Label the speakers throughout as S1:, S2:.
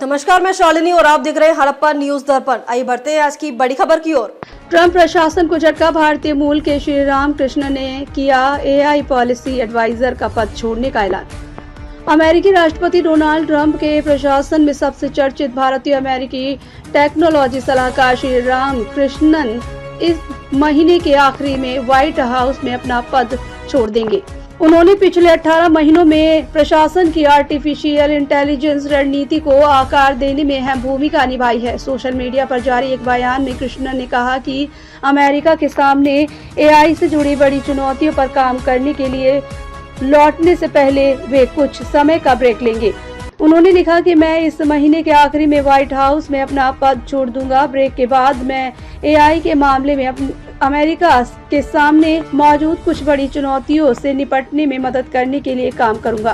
S1: नमस्कार, मैं शालिनी और आप देख रहे हैं हड़प्पा न्यूज दर्पण। आइए बढ़ते हैं आज की बड़ी खबर की ओर।
S2: ट्रंप प्रशासन को झटका। भारतीय मूल के श्रीराम कृष्ण ने किया एआई पॉलिसी एडवाइजर का पद छोड़ने का ऐलान। अमेरिकी राष्ट्रपति डोनाल्ड ट्रंप के प्रशासन में सबसे चर्चित भारतीय अमेरिकी टेक्नोलॉजी सलाहकार श्रीराम कृष्णन इस महीने के आखिरी में व्हाइट हाउस में अपना पद छोड़ देंगे। उन्होंने पिछले 18 महीनों में प्रशासन की आर्टिफिशियल इंटेलिजेंस रणनीति को आकार देने में अहम भूमिका निभाई है। सोशल मीडिया पर जारी एक बयान में कृष्णन ने कहा कि अमेरिका के सामने एआई से जुड़ी बड़ी चुनौतियों पर काम करने के लिए लौटने से पहले वे कुछ समय का ब्रेक लेंगे। उन्होंने लिखा कि मैं इस महीने के आखिरी में व्हाइट हाउस में अपना पद छोड़ दूंगा। ब्रेक के बाद मैं एआई के मामले में अमेरिका के सामने मौजूद कुछ बड़ी चुनौतियों से निपटने में मदद करने के लिए काम करूंगा।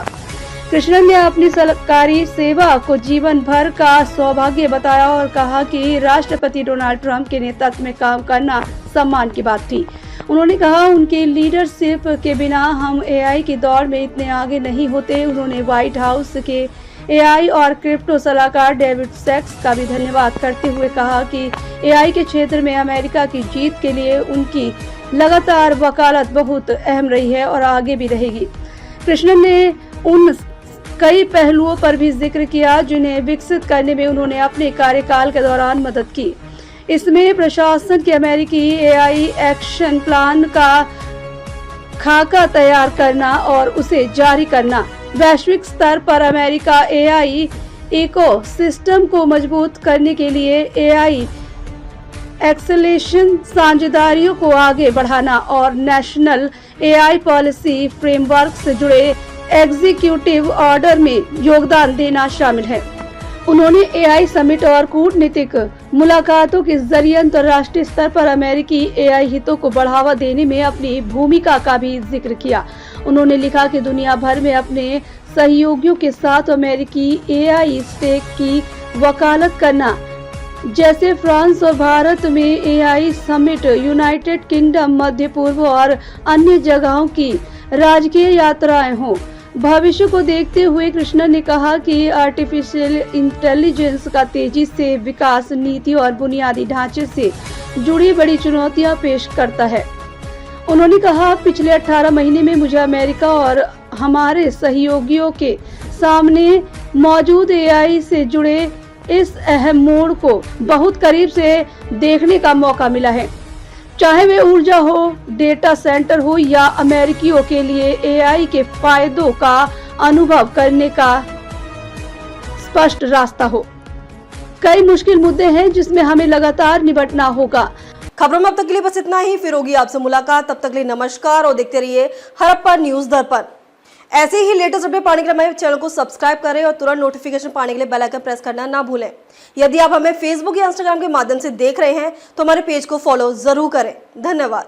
S2: कृष्णन ने अपनी सरकारी सेवा को जीवन भर का सौभाग्य बताया और कहा कि राष्ट्रपति डोनाल्ड ट्रंप के नेतृत्व में काम करना सम्मान की बात थी। उन्होंने कहा उनकी लीडरशिप के बिना हम एआई के दौर में इतने आगे नहीं होते। उन्होंने व्हाइट हाउस के एआई और क्रिप्टो सलाहकार डेविड सैक्स का भी धन्यवाद करते हुए कहा कि एआई के क्षेत्र में अमेरिका की जीत के लिए उनकी लगातार वकालत बहुत अहम रही है और आगे भी रहेगी। कृष्णन ने उन कई पहलुओं पर भी जिक्र किया जिन्हें विकसित करने में उन्होंने अपने कार्यकाल के दौरान मदद की। इसमें प्रशासन के अमेरिकी एआई एक्शन प्लान का खाका तैयार करना और उसे जारी करना, वैश्विक स्तर पर अमेरिका एआई इकोसिस्टम को मजबूत करने के लिए एआई एक्सेलेरेशन साझेदारियों को आगे बढ़ाना और नेशनल एआई पॉलिसी फ्रेमवर्क से जुड़े एग्जीक्यूटिव ऑर्डर में योगदान देना शामिल है। उन्होंने एआई समिट और कूटनीतिक मुलाकातों के जरिए अंतर्राष्ट्रीय स्तर पर अमेरिकी एआई हितों को बढ़ावा देने में अपनी भूमिका का भी जिक्र किया। उन्होंने लिखा कि दुनिया भर में अपने सहयोगियों के साथ अमेरिकी एआई स्टेक की वकालत करना, जैसे फ्रांस और भारत में एआई समिट, यूनाइटेड किंगडम, मध्य पूर्व और अन्य जगहों की राजकीय यात्राएं हों। भविष्य को देखते हुए कृष्णन ने कहा कि आर्टिफिशियल इंटेलिजेंस का तेजी से विकास नीति और बुनियादी ढांचे से जुड़ी बड़ी चुनौतियां पेश करता है। उन्होंने कहा पिछले 18 महीने में मुझे अमेरिका और हमारे सहयोगियों के सामने मौजूद एआई से जुड़े इस अहम मोड़ को बहुत करीब से देखने का मौका मिला है। चाहे वे ऊर्जा हो, डेटा सेंटर हो या अमेरिकियों के लिए एआई के फायदों का अनुभव करने का स्पष्ट रास्ता हो। कई मुश्किल मुद्दे हैं जिसमें हमें लगातार निपटना होगा।
S1: खबरों में अब तक के लिए बस इतना ही। फिर होगी आपसे मुलाकात, तब तक के लिए नमस्कार और देखते रहिए हड़प्पा न्यूज दर्पण। ऐसे ही लेटेस्ट अपडेट पाने के लिए हमारे चैनल को सब्सक्राइब करें और तुरंत नोटिफिकेशन पाने के लिए बेल आइकन प्रेस करना ना भूलें। यदि आप हमें फेसबुक या इंस्टाग्राम के माध्यम से देख रहे हैं तो हमारे पेज को फॉलो जरूर करें। धन्यवाद।